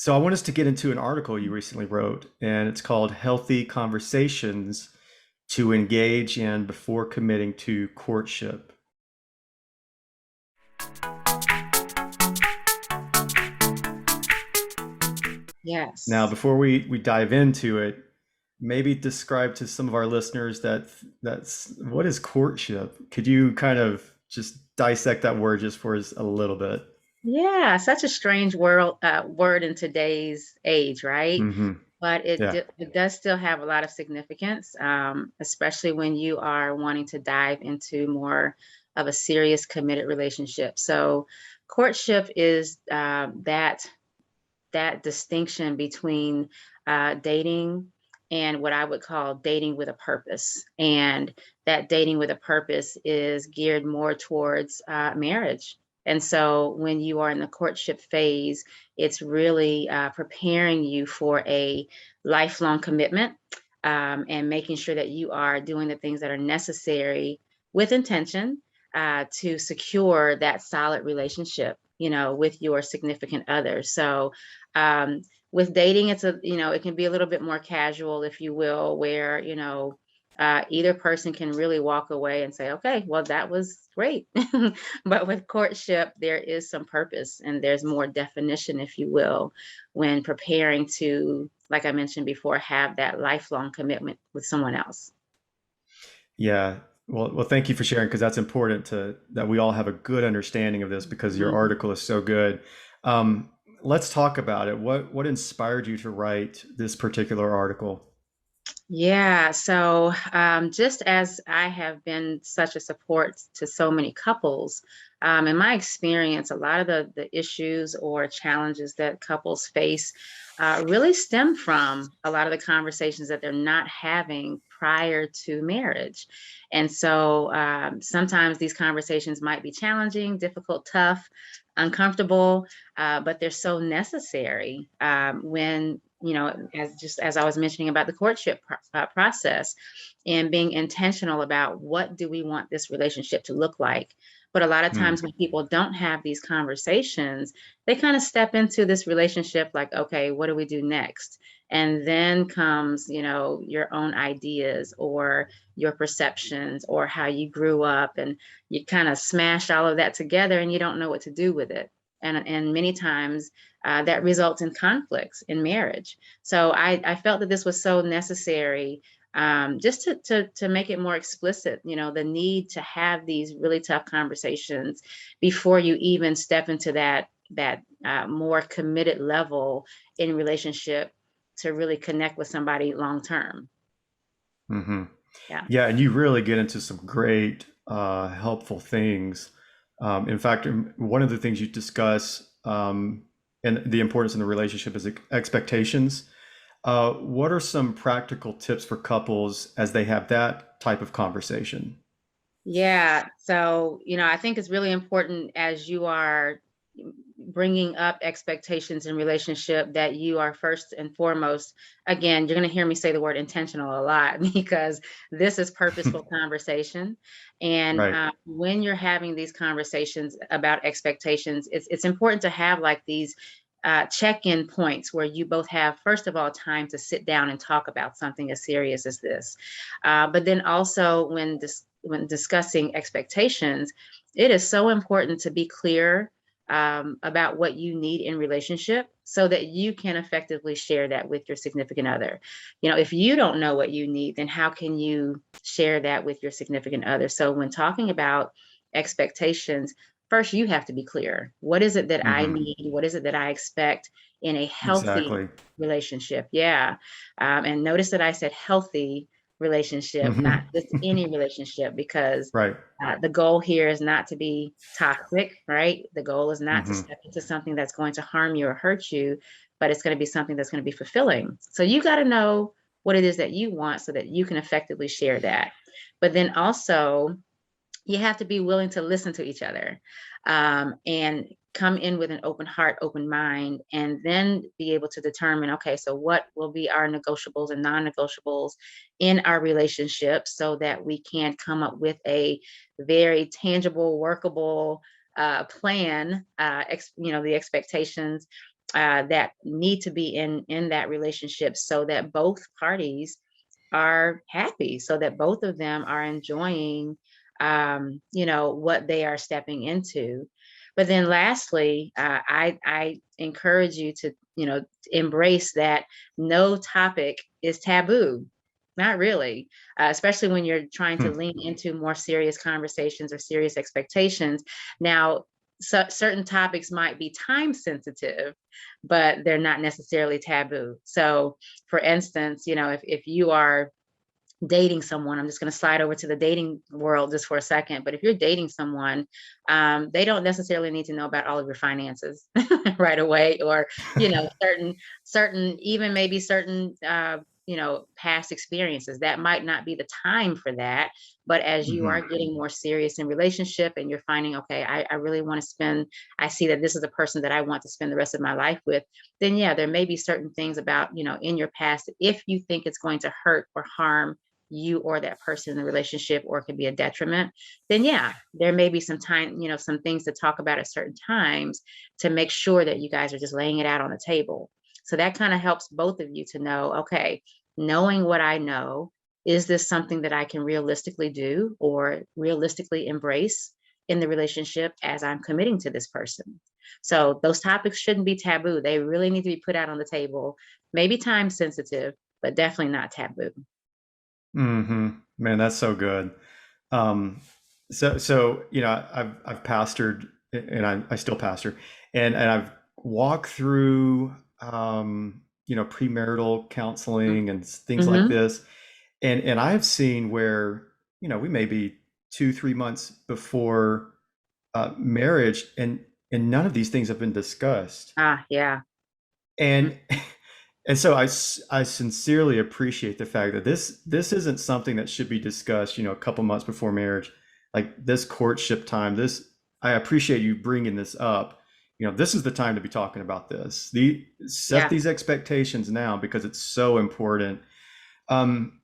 So I want us to get into an article you recently wrote, and it's called Healthy Conversations to Engage in Before Committing to Courtship. Now, Yes. before we dive into it, maybe describe to some of our listeners that's what is courtship? Could you kind of just dissect that word just for us a little bit? Yeah, such a strange word in today's age, right? Hmm. But Yeah. it does still have a lot of significance, especially when you are wanting to dive into more of a serious, committed relationship. So, courtship is that distinction between dating and what I would call dating with a purpose. And that dating with a purpose is geared more towards marriage. And so when you are in the courtship phase, it's really preparing you for a lifelong commitment, and making sure that you are doing the things that are necessary with intention to secure that solid relationship, with your significant other. So um, with dating, it can be a little bit more casual, if you will, where, either person can really walk away and say, okay, well, that was great. But with courtship, there is some purpose and there's more definition, if you will, when preparing to, like I mentioned before, have that lifelong commitment with someone else. Yeah. Well, thank you for sharing because that's important to that we all have a good understanding of this because your Mhm. article is so good. Um, let's talk about it. What inspired you to write this particular article? Yeah, so just as I have been such a support to so many couples, in my experience, a lot of the issues or challenges that couples face really stem from a lot of the conversations that they're not having prior to marriage. And so sometimes these conversations might be challenging, difficult, tough, uncomfortable, but they're so necessary when, as I was mentioning about the courtship process and being intentional about what do we want this relationship to look like. But a lot of Hmm. times when people don't have these conversations, they kind of step into this relationship like, okay, what do we do next? And then comes, your own ideas or your perceptions or how you grew up, and you kind of smash all of that together and you don't know what to do with it. And many times that results in conflicts in marriage. So I felt that this was so necessary, just to make it more explicit, the need to have these really tough conversations before you even step into that more committed level in relationship to really connect with somebody long term. Hmm. Yeah. Yeah, and you really get into some great, helpful things. In fact, one of the things you discuss, and the importance in the relationship is expectations. What are some practical tips for couples as they have that type of conversation? Yeah. So, I think it's really important as you are bringing up expectations in relationship that you are first and foremost, again, you're going to hear me say the word intentional a lot because this is purposeful conversation. And Right. when you're having these conversations about expectations, it's important to have like these check-in points where you both have, first of all, time to sit down and talk about something as serious as this. But then also when discussing expectations, it is so important to be clear about what you need in relationship so that you can effectively share that with your significant other. If you don't know what you need, then how can you share that with your significant other? So when talking about expectations, first you have to be clear. What is it that I Hmm. need? What is it that I expect in a healthy Exactly. relationship? Yeah. And notice that I said healthy relationship, not Hmm. just any relationship, because Right. the goal here is not to be toxic, right? The goal is not to Hmm. step into something that's going to harm you or hurt you, but it's going to be something that's going to be fulfilling. So you got to know what it is that you want so that you can effectively share that. But then also, you have to be willing to listen to each other, and come in with an open heart, open mind, and then be able to determine, okay, so what will be our negotiables and non-negotiables in our relationship so that we can come up with a very tangible, workable plan, the expectations, that need to be in that relationship so that both parties are happy, so that both of them are enjoying, what they are stepping into. But then lastly, I encourage you to, embrace that no topic is taboo. Not really, especially when you're trying to Hmm. lean into more serious conversations or serious expectations. Now, certain topics might be time sensitive, but they're not necessarily taboo. So, for instance, if you are dating someone, I'm just going to slide over to the dating world just for a second. But if you're dating someone, they don't necessarily need to know about all of your finances right away, or even maybe certain past experiences. That might not be the time for that. But as you Hmm. are getting more serious in relationship and you're finding, okay, I really want to spend, I see that this is a person that I want to spend the rest of my life with, then yeah, there may be certain things about, in your past, if you think it's going to hurt or harm you or that person in the relationship, or it could be a detriment, then yeah, there may be some time, some things to talk about at certain times to make sure that you guys are just laying it out on the table. So that kind of helps both of you to know, okay, knowing what I know, is this something that I can realistically do or realistically embrace in the relationship as I'm committing to this person? So those topics shouldn't be taboo. They really need to be put out on the table, maybe time sensitive, but definitely not taboo. Hmm. Man, that's so good. Um, so I've pastored, and I still pastor, and I've walked through premarital counseling and things like Mm-hmm. this, and I've seen where we may be 2, 3 months before marriage, and none of these things have been discussed, Ah, yeah. Mm, and and so I sincerely appreciate the fact that this isn't something that should be discussed, a couple months before marriage, like this courtship time. This I appreciate you bringing this up. This is the time to be talking about this. Set yeah. these expectations now because it's so important. Um,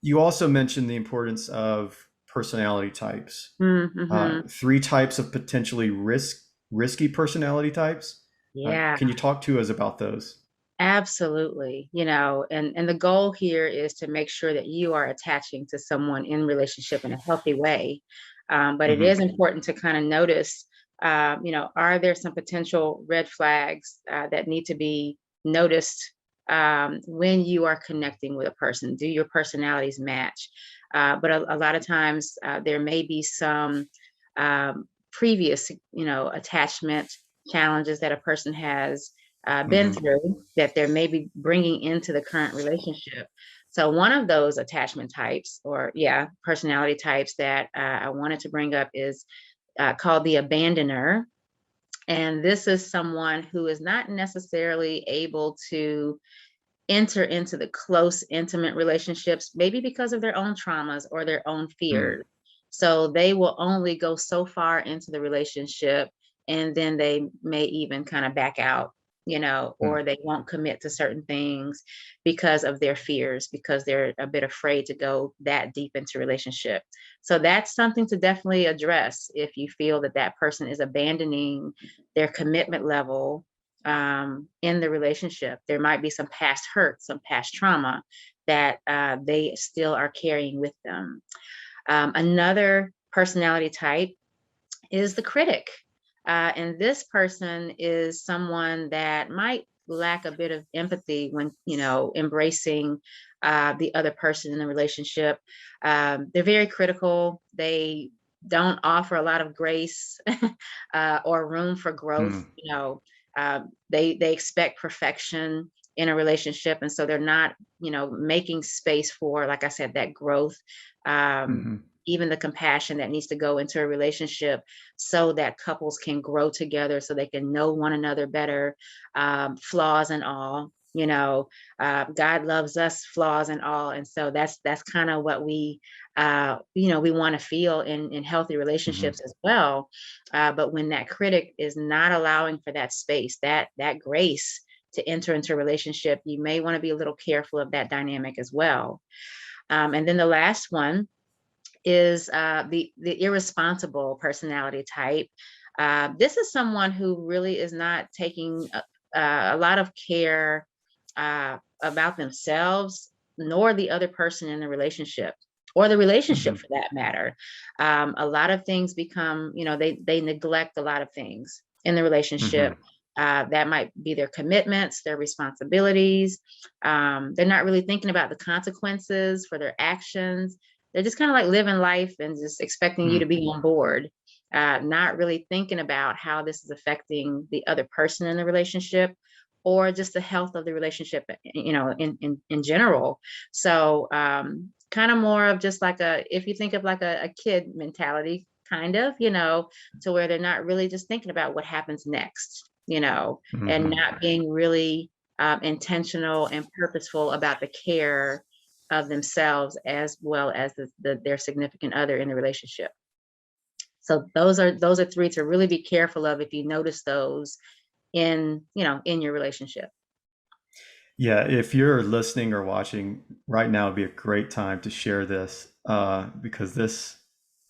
you also mentioned the importance of personality types. Mm-hmm. 3 types of potentially risky personality types. Yeah, Can you talk to us about those? absolutely. And the goal here is to make sure that you are attaching to someone in relationship in a healthy way. But it is Hmm. important to kind of notice, are there some potential red flags that need to be noticed when you are connecting with a person? Do your personalities match? But a lot of times there may be some previous, attachment challenges that a person has been Hmm. through that they're maybe bringing into the current relationship. So one of those attachment types, or yeah, personality types that I wanted to bring up is called the abandoner. And this is someone who is not necessarily able to enter into the close, intimate relationships, maybe because of their own traumas or their own Mm. fears. So they will only go so far into the relationship, and then they may even kind of back out, Mm. or they won't commit to certain things because of their fears, because they're a bit afraid to go that deep into relationship. So that's something to definitely address if you feel that that person is abandoning their commitment level in the relationship. There might be some past hurt, some past trauma that they still are carrying with them. Another personality type is the critic. And this person is someone that might lack a bit of empathy when, embracing the other person in the relationship. They're very critical. They don't offer a lot of grace or room for growth. Mm. They expect perfection in a relationship, and so they're not, making space for, like I said, that growth. Um, Hmm. Even the compassion that needs to go into a relationship so that couples can grow together, so they can know one another better, flaws and all. God loves us, flaws and all, and so that's kind of what we want to feel in healthy Hmm. relationships as well. But when that critic is not allowing for that space, that grace to enter into a relationship, you may want to be a little careful of that dynamic as well. And then the last one is the irresponsible personality type. This is someone who really is not taking a lot of care about themselves, nor the other person in the relationship, or the relationship Hmm. for that matter. A lot of things become, they neglect a lot of things in the relationship. Hmm. That might be their commitments, their responsibilities. They're not really thinking about the consequences for their actions. They're just kind of like living life and just expecting you to be on board, not really thinking about how this is affecting the other person in the relationship, or just the health of the relationship, in general. So kind of more of just like if you think of like a kid mentality, kind of, to where they're not really just thinking about what happens next, and Hmm. not being really intentional and purposeful about the care of themselves as well as their significant other in the relationship. So those are three to really be careful of if you notice those in your relationship. Yeah, if you're listening or watching right now, would be a great time to share this because this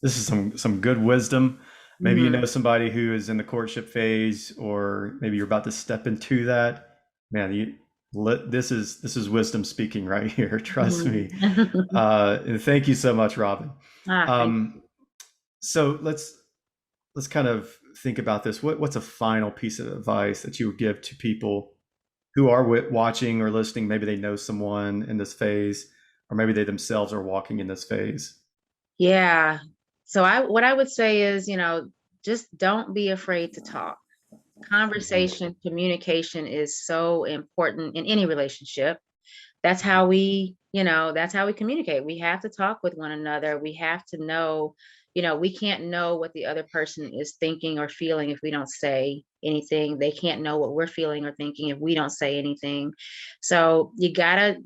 is some good wisdom. Maybe you Mhm. know somebody who is in the courtship phase, or maybe you're about to step into that. Man, this is wisdom speaking right here. Trust Mhm. me. And thank you so much, Robin. Thank Um, you. so let's kind of think about this. What's a final piece of advice that you would give to people who are watching or listening? Maybe they know someone in this phase, or maybe they themselves are walking in this phase. Yeah. So what I would say is, just don't be afraid to talk. Hmm. Conversation, communication is so important in any relationship. That's how we communicate. We have to talk with one another. We have to know, we can't know what the other person is thinking or feeling if we don't say anything. They can't know what we're feeling or thinking if we don't say anything. So you gotta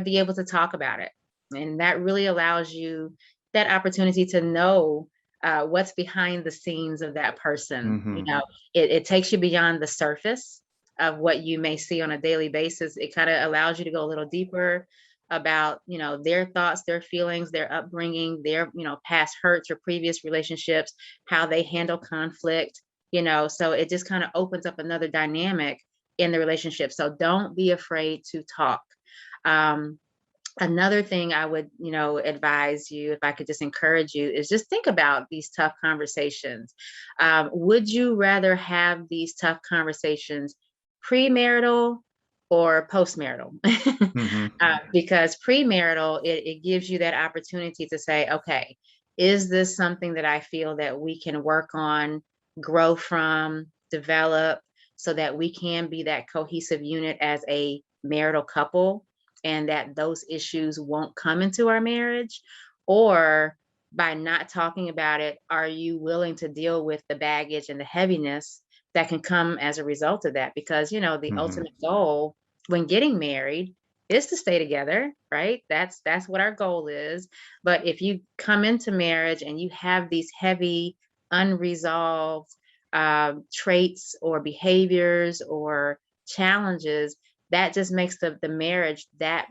be able to talk about it. And that really allows you that opportunity to know what's behind the scenes of that person. Hmm. It takes you beyond the surface of what you may see on a daily basis. It kind of allows you to go a little deeper about, their thoughts, their feelings, their upbringing, their, past hurts or previous relationships, how they handle conflict, so it just kind of opens up another dynamic in the relationship. So don't be afraid to talk. Um, Another thing I would, advise you, if I could just encourage you, is just think about these tough conversations. Would you rather have these tough conversations premarital or postmarital? Hmm. Because premarital, it gives you that opportunity to say, okay, is this something that I feel that we can work on, grow from, develop, so that we can be that cohesive unit as a marital couple, and that those issues won't come into our marriage? Or by not talking about it, are you willing to deal with the baggage and the heaviness that can come as a result of that? Because, the Hmm. ultimate goal when getting married is to stay together, right? That's what our goal is. But if you come into marriage and you have these heavy, unresolved traits or behaviors or challenges, that just makes the marriage that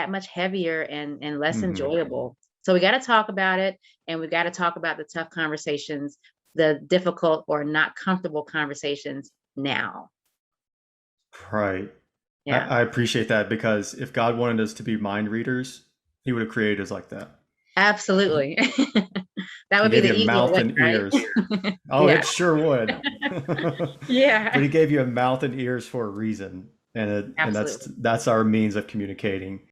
much heavier and less Hmm. enjoyable. So we got to talk about it, and we got to talk about the tough conversations, the difficult or not comfortable conversations now. Right. Yeah, I appreciate that, because if God wanted us to be mind readers, He would have created us like that. absolutely. That He would be gave the you a easier mouth way, and ears. right? Oh, Yeah. it sure would. Yeah, But He gave you a mouth and ears for a reason, and that's absolutely. our means of communicating.